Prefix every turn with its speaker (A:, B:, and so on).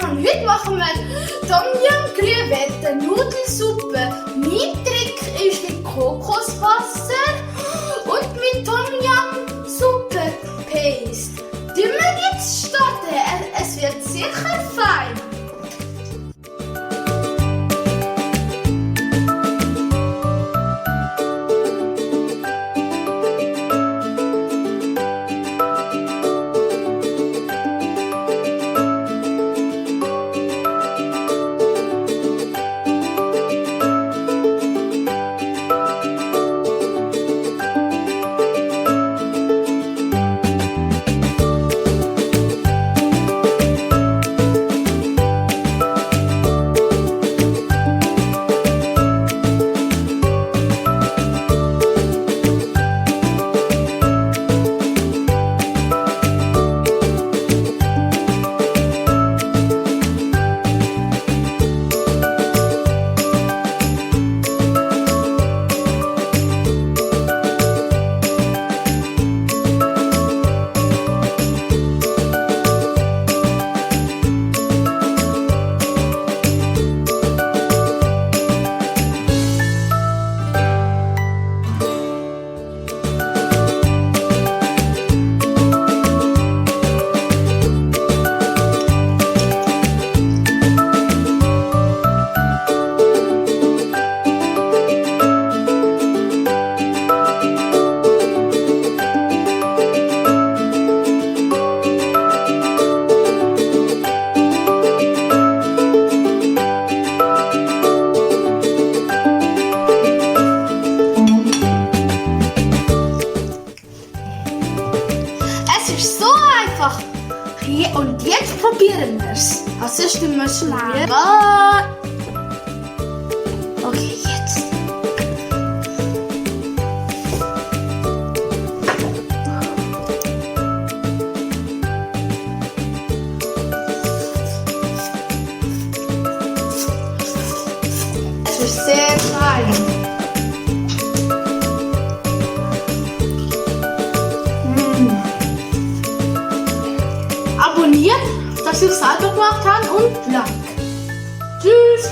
A: und heute machen wir Tom YAM Krevette Nudelsuppe. Mein Trick ist mit Kokoswasser und mit Tom YAM Suppe Paste. Die wir jetzt starten, es wird sicher fein. Und jetzt probieren wir es. Was ist denn mal schwer? Okay, jetzt. Es ist sehr fein. Abonniert, dass ihr es selber gemacht habt und Like. Tschüss.